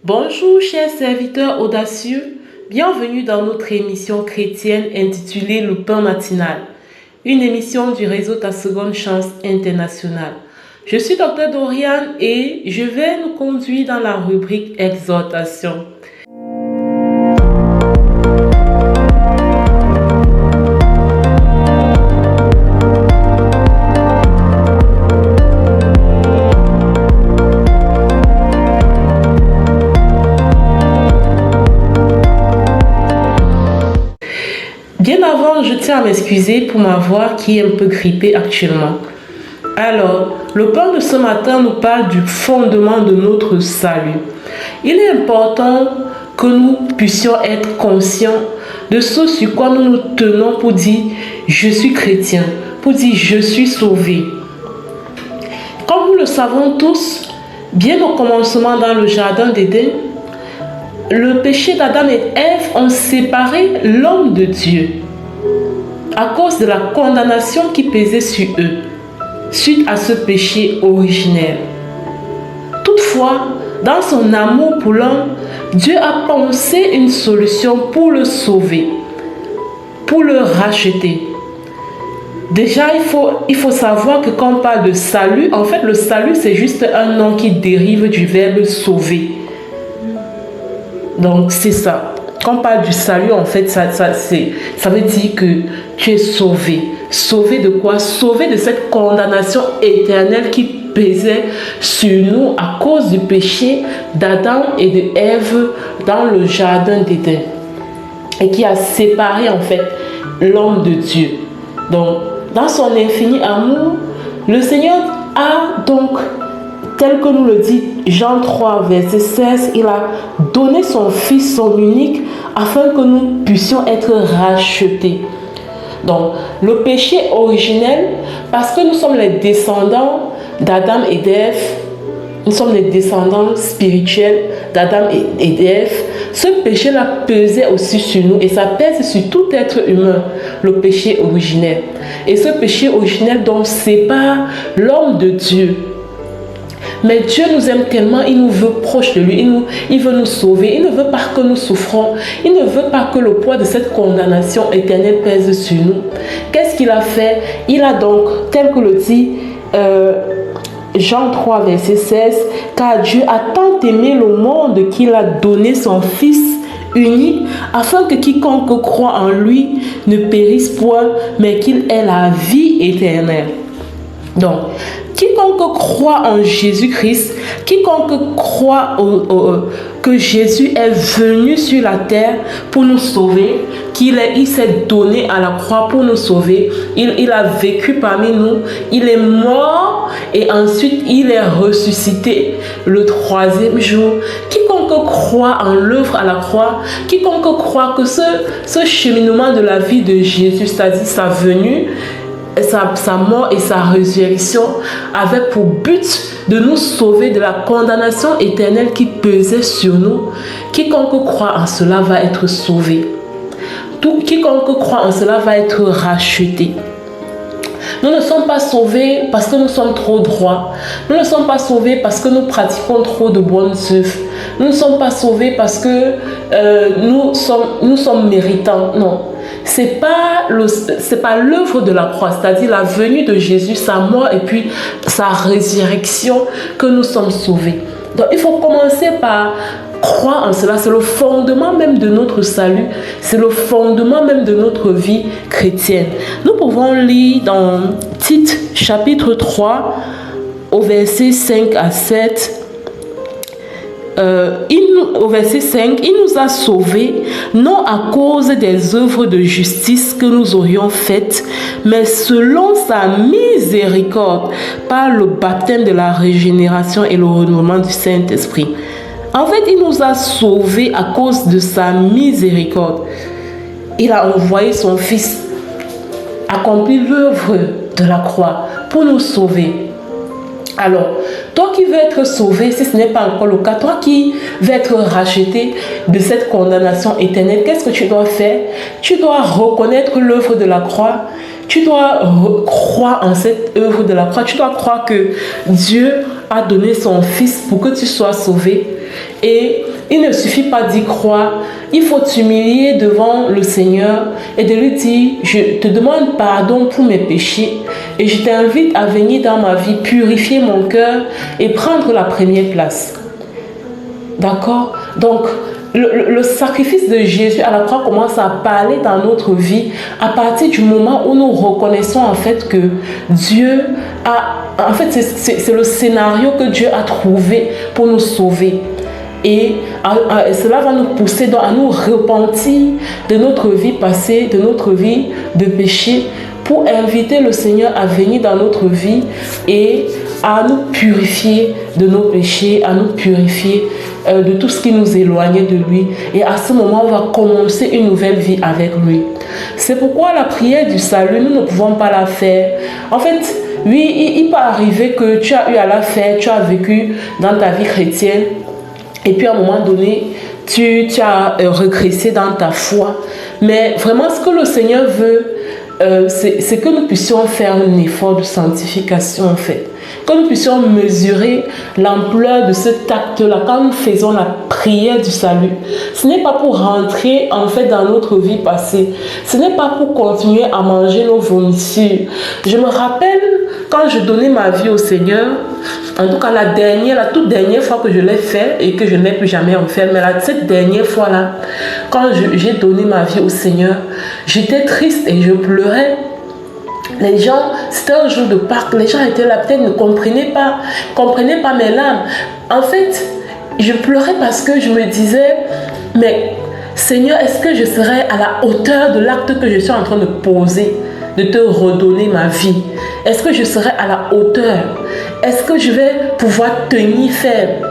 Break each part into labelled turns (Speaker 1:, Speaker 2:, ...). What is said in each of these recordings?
Speaker 1: Bonjour chers serviteurs audacieux, bienvenue dans notre émission chrétienne intitulée Le Pain matinal, une émission du réseau Ta Seconde Chance International. Je suis Dr Doriane et je vais nous conduire dans la rubrique Exhortation. Bien avant, je tiens à m'excuser pour ma voix qui est un peu grippée actuellement. Alors, le pain de ce matin nous parle du fondement de notre salut. Il est important que nous puissions être conscients de ce sur quoi nous nous tenons pour dire « je suis chrétien », pour dire « je suis sauvé ». Comme nous le savons tous, bien au commencement dans le jardin d'Éden, le péché d'Adam et Ève ont séparé l'homme de Dieu à cause de la condamnation qui pesait sur eux, suite à ce péché originel. Toutefois, dans son amour pour l'homme, Dieu a pensé une solution pour le sauver, pour le racheter. Déjà, il faut savoir que quand on parle de salut, en fait, le salut, c'est juste un nom qui dérive du verbe sauver. Donc, c'est ça. Quand on parle du salut, en fait, ça veut dire que tu es sauvé. Sauvé de quoi? Sauvé de cette condamnation éternelle qui pesait sur nous à cause du péché d'Adam et de Ève dans le jardin d'Éden. Et qui a séparé, en fait, l'homme de Dieu. Donc, dans son infini amour, le Seigneur a donc, tel que nous le dit Jean 3, verset 16, il a donné son Fils, son unique, afin que nous puissions être rachetés. Donc, le péché originel, parce que nous sommes les descendants d'Adam et d'Ève, nous sommes les descendants spirituels d'Adam et d'Ève, ce péché-là pesait aussi sur nous et ça pèse sur tout être humain, le péché originel. Et ce péché originel donc sépare l'homme de Dieu. Mais Dieu nous aime tellement, il nous veut proche de lui, il veut nous sauver, il ne veut pas que nous souffrons, il ne veut pas que le poids de cette condamnation éternelle pèse sur nous. Qu'est-ce qu'il a fait? Il a donc, tel que le dit Jean 3, verset 16, « Car Dieu a tant aimé le monde qu'il a donné son Fils unique, afin que quiconque croit en lui ne périsse point, mais qu'il ait la vie éternelle. » Donc, quiconque croit en Jésus-Christ, quiconque croit que Jésus est venu sur la terre pour nous sauver, il s'est donné à la croix pour nous sauver, il a vécu parmi nous, il est mort et ensuite il est ressuscité le troisième jour. Quiconque croit en l'œuvre à la croix, quiconque croit que ce cheminement de la vie de Jésus, c'est-à-dire sa venue, sa mort et sa résurrection avaient pour but de nous sauver de la condamnation éternelle qui pesait sur nous. Quiconque croit en cela va être sauvé. Quiconque croit en cela va être racheté. Nous ne sommes pas sauvés parce que nous sommes trop droits. Nous ne sommes pas sauvés parce que nous pratiquons trop de bonnes œuvres. Nous ne sommes pas sauvés parce que nous sommes méritants. Non. C'est pas l'œuvre de la croix, c'est-à-dire la venue de Jésus, sa mort et puis sa résurrection que nous sommes sauvés. Donc il faut commencer par croire en cela. C'est le fondement même de notre salut, c'est le fondement même de notre vie chrétienne. Nous pouvons lire dans Tite chapitre 3 au verset 5 à 7. Au verset 5, il nous a sauvés, non à cause des œuvres de justice que nous aurions faites, mais selon sa miséricorde, par le baptême de la régénération et le renouvellement du Saint-Esprit. En fait, il nous a sauvés à cause de sa miséricorde. Il a envoyé son Fils accomplir l'œuvre de la croix pour nous sauver. Alors, toi qui veux être sauvé, si ce n'est pas encore le cas, toi qui veux être racheté de cette condamnation éternelle, qu'est-ce que tu dois faire? Tu dois reconnaître l'œuvre de la croix. Tu dois croire en cette œuvre de la croix. Tu dois croire que Dieu a donné son Fils pour que tu sois sauvé. Et il ne suffit pas d'y croire. Il faut t'humilier devant le Seigneur et de lui dire, je te demande pardon pour mes péchés et je t'invite à venir dans ma vie, purifier mon cœur et prendre la première place. D'accord? Donc, le sacrifice de Jésus à la croix commence à parler dans notre vie à partir du moment où nous reconnaissons en fait que Dieu a... En fait, c'est le scénario que Dieu a trouvé pour nous sauver. Et cela va nous pousser à nous repentir de notre vie passée, de notre vie de péché, pour inviter le Seigneur à venir dans notre vie et à nous purifier de nos péchés, à nous purifier de tout ce qui nous éloignait de lui. Et à ce moment, on va commencer une nouvelle vie avec lui. C'est pourquoi la prière du salut, nous ne pouvons pas la faire. En fait, oui, il peut arriver que tu as eu à la faire, tu as vécu dans ta vie chrétienne, et puis à un moment donné, tu as régressé dans ta foi. Mais vraiment, ce que le Seigneur veut, c'est que nous puissions faire un effort de sanctification en fait. Que nous puissions mesurer l'ampleur de cet acte-là quand nous faisons la prière du salut. Ce n'est pas pour rentrer en fait dans notre vie passée. Ce n'est pas pour continuer à manger nos vomissures. Je me rappelle quand je donnais ma vie au Seigneur, en tout cas la toute dernière fois que je l'ai fait et que je n'ai plus jamais refait, mais cette dernière fois-là, quand j'ai donné ma vie au Seigneur, j'étais triste et je pleurais. Les gens, c'était un jour de Pâques, les gens étaient là, peut-être ne comprenaient pas mes larmes. En fait, je pleurais parce que je me disais, mais Seigneur, est-ce que je serai à la hauteur de l'acte que je suis en train de poser, de te redonner ma vie? Est-ce que je serai à la hauteur? Est-ce que je vais pouvoir tenir ferme?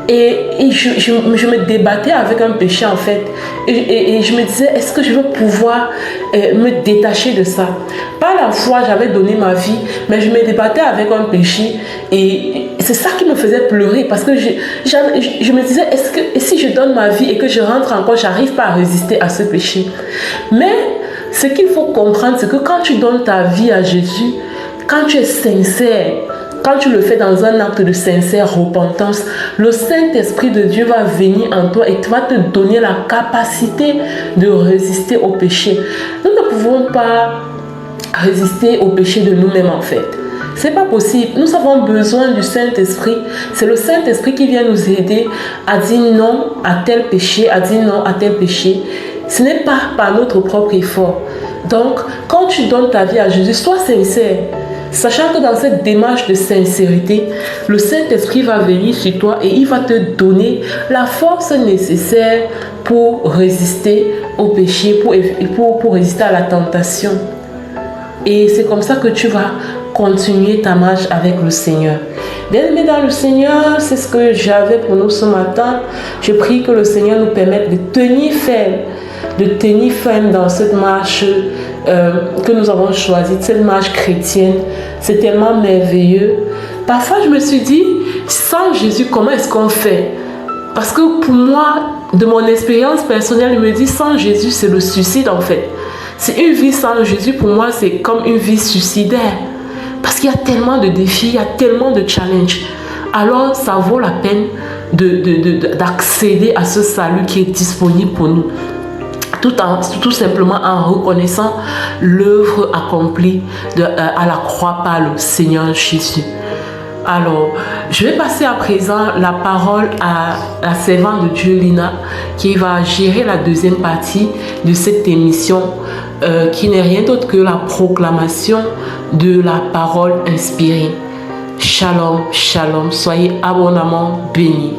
Speaker 1: Et je me débattais avec un péché en fait. Et je me disais, est-ce que je veux pouvoir me détacher de ça? Par la foi, j'avais donné ma vie, mais je me débattais avec un péché. Et c'est ça qui me faisait pleurer parce que je me disais, est-ce que si je donne ma vie et que je rentre encore, j'arrive pas à résister à ce péché? Mais ce qu'il faut comprendre, c'est que quand tu donnes ta vie à Jésus, quand tu es sincère, quand tu le fais dans un acte de sincère repentance, le Saint-Esprit de Dieu va venir en toi et va te donner la capacité de résister au péché. Nous ne pouvons pas résister au péché de nous-mêmes en fait. C'est pas possible. Nous avons besoin du Saint-Esprit. C'est le Saint-Esprit qui vient nous aider à dire non à tel péché, à dire non à tel péché. Ce n'est pas par notre propre effort. Donc, quand tu donnes ta vie à Jésus, sois sincère. Sachant que dans cette démarche de sincérité, le Saint-Esprit va venir sur toi et il va te donner la force nécessaire pour résister au péché, pour résister à la tentation. Et c'est comme ça que tu vas continuer ta marche avec le Seigneur. Bien-aimés dans le Seigneur, c'est ce que j'avais pour nous ce matin. Je prie que le Seigneur nous permette de tenir ferme dans cette marche que nous avons choisie, cette marche chrétienne. C'est tellement merveilleux. Parfois, je me suis dit, sans Jésus, comment est-ce qu'on fait? Parce que pour moi, de mon expérience personnelle, je me dis, sans Jésus, c'est le suicide en fait. C'est une vie sans Jésus, pour moi, c'est comme une vie suicidaire. Parce qu'il y a tellement de défis, il y a tellement de challenges. Alors, ça vaut la peine d'accéder à ce salut qui est disponible pour nous. Tout simplement en reconnaissant l'œuvre accomplie à la croix par le Seigneur Jésus. Alors, je vais passer à présent la parole à la servante de Dieu, Lina, qui va gérer la deuxième partie de cette émission, qui n'est rien d'autre que la proclamation de la parole inspirée. Shalom, shalom, soyez abondamment bénis.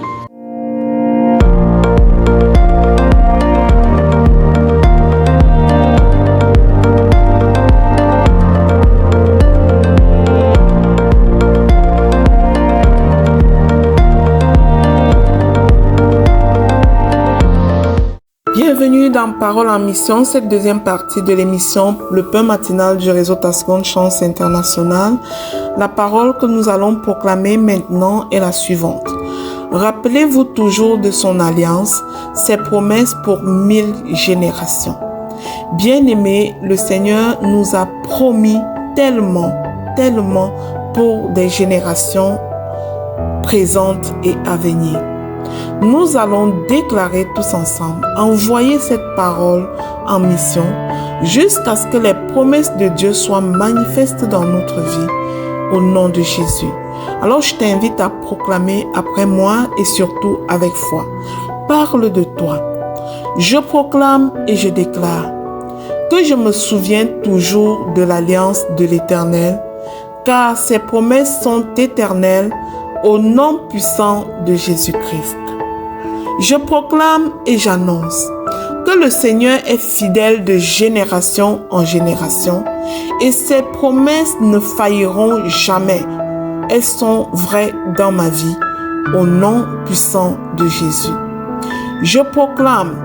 Speaker 2: Bienvenue dans Parole en mission, cette deuxième partie de l'émission Le pain matinal du réseau Ta Seconde Chance International. La parole que nous allons proclamer maintenant est la suivante. Rappelez-vous toujours de son alliance, ses promesses pour 1000 générations. Bien-aimés, le Seigneur nous a promis tellement pour des générations présentes et à venir. nous allons déclarer tous ensemble, envoyer cette parole en mission jusqu'à ce que les promesses de Dieu soient manifestes dans notre vie au nom de Jésus. Alors je t'invite à proclamer après moi et surtout avec foi. Parle de toi. Je proclame et je déclare que je me souviens toujours de l'alliance de l'Éternel, car ses promesses sont éternelles au nom puissant de Jésus-Christ. Je proclame et j'annonce que le Seigneur est fidèle de génération en génération et ses promesses ne failliront jamais. Elles sont vraies dans ma vie au nom puissant de Jésus. Je proclame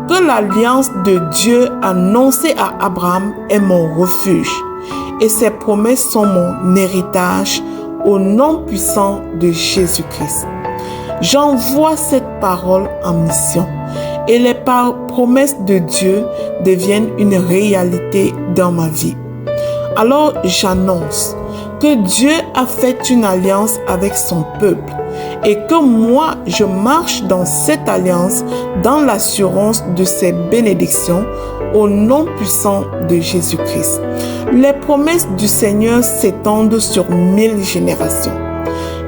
Speaker 2: que l'alliance de Dieu annoncée à Abraham est mon refuge et ses promesses sont mon héritage au nom puissant de Jésus-Christ. J'envoie cette parole en mission et les promesses de Dieu deviennent une réalité dans ma vie. Alors j'annonce que Dieu a fait une alliance avec son peuple et que moi je marche dans cette alliance dans l'assurance de ses bénédictions au nom puissant de Jésus-Christ. Les promesses du Seigneur s'étendent sur 1000 générations.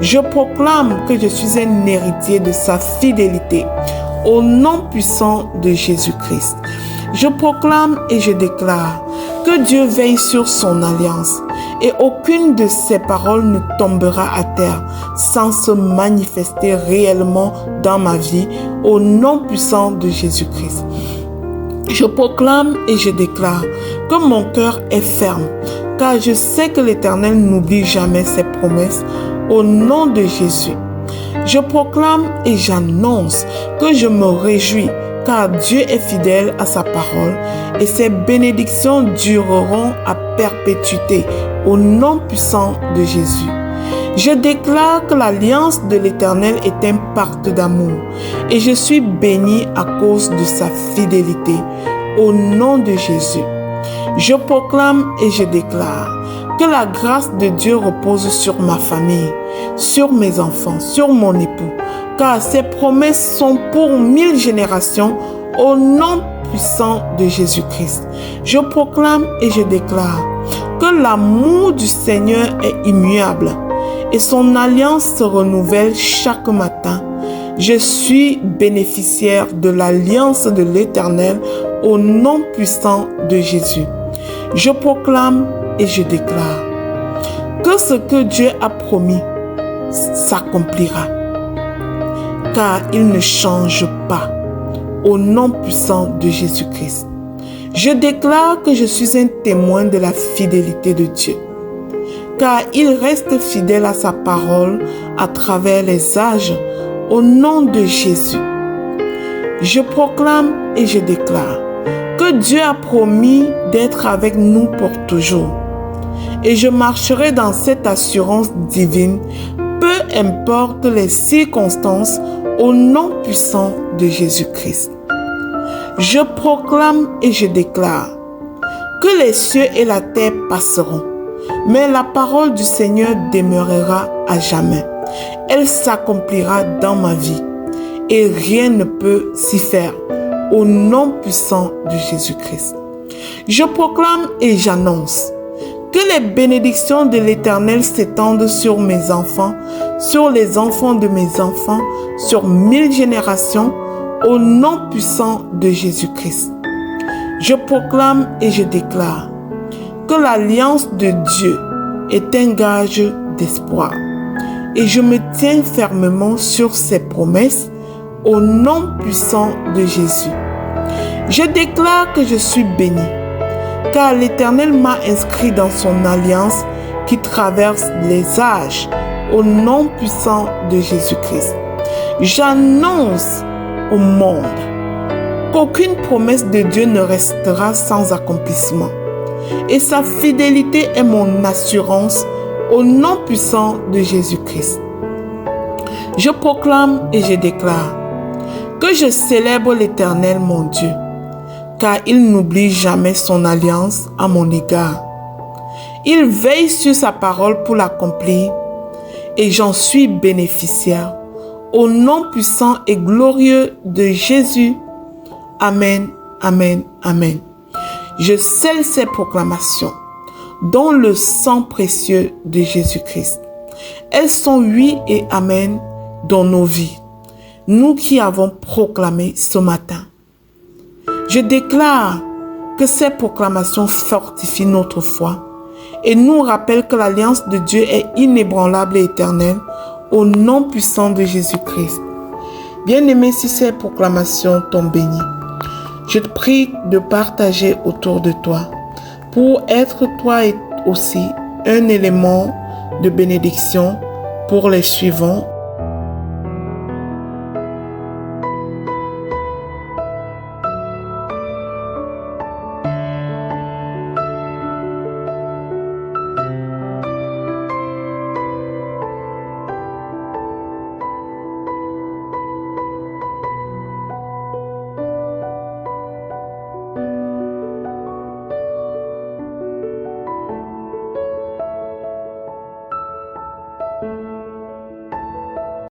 Speaker 2: Je proclame que je suis un héritier de sa fidélité au nom puissant de Jésus-Christ. Je proclame et je déclare que Dieu veille sur son alliance et aucune de ses paroles ne tombera à terre sans se manifester réellement dans ma vie au nom puissant de Jésus-Christ. Je proclame et je déclare que mon cœur est ferme, car je sais que l'Éternel n'oublie jamais ses promesses au nom de Jésus. Je proclame et j'annonce que je me réjouis, car Dieu est fidèle à sa parole et ses bénédictions dureront à perpétuité au nom puissant de Jésus. Je déclare que l'alliance de l'Éternel est un pacte d'amour et je suis béni à cause de sa fidélité au nom de Jésus. Je proclame et je déclare que la grâce de Dieu repose sur ma famille, sur mes enfants, sur mon époux, car ses promesses sont pour 1000 générations au nom puissant de Jésus-Christ. Je proclame et je déclare que l'amour du Seigneur est immuable et son alliance se renouvelle chaque matin. Je suis bénéficiaire de l'alliance de l'Éternel au nom puissant de Jésus. Je proclame et je déclare que ce que Dieu a promis s'accomplira, car il ne change pas au nom puissant de Jésus-Christ. Je déclare que je suis un témoin de la fidélité de Dieu, car il reste fidèle à sa parole à travers les âges au nom de Jésus. Je proclame et je déclare que Dieu a promis d'être avec nous pour toujours. Et je marcherai dans cette assurance divine, peu importe les circonstances, au nom puissant de Jésus-Christ. Je proclame et je déclare que les cieux et la terre passeront, mais la parole du Seigneur demeurera à jamais. Elle s'accomplira dans ma vie et rien ne peut s'y faire au nom puissant de Jésus-Christ. Je proclame et j'annonce que les bénédictions de l'Éternel s'étendent sur mes enfants, sur les enfants de mes enfants, sur 1000 générations, au nom puissant de Jésus-Christ. Je proclame et je déclare que l'alliance de Dieu est un gage d'espoir et je me tiens fermement sur ses promesses au nom puissant de Jésus. Je déclare que je suis béni, car l'Éternel m'a inscrit dans son alliance qui traverse les âges au nom puissant de Jésus-Christ. J'annonce au monde qu'aucune promesse de Dieu ne restera sans accomplissement et sa fidélité est mon assurance au nom puissant de Jésus-Christ. Je proclame et je déclare que je célèbre l'Éternel mon Dieu, car il n'oublie jamais son alliance à mon égard. Il veille sur sa parole pour l'accomplir et j'en suis bénéficiaire Au nom puissant et glorieux de Jésus. Amen, amen, amen. Je scelle ces proclamations dans le sang précieux de Jésus-Christ. Elles sont oui et amen dans nos vies. Nous qui avons proclamé ce matin. Je déclare que ces proclamations fortifient notre foi et nous rappellent que l'alliance de Dieu est inébranlable et éternelle au nom puissant de Jésus-Christ. Bien-aimé, si ces proclamations t'ont béni, je te prie de partager autour de toi pour être toi aussi un élément de bénédiction pour les suivants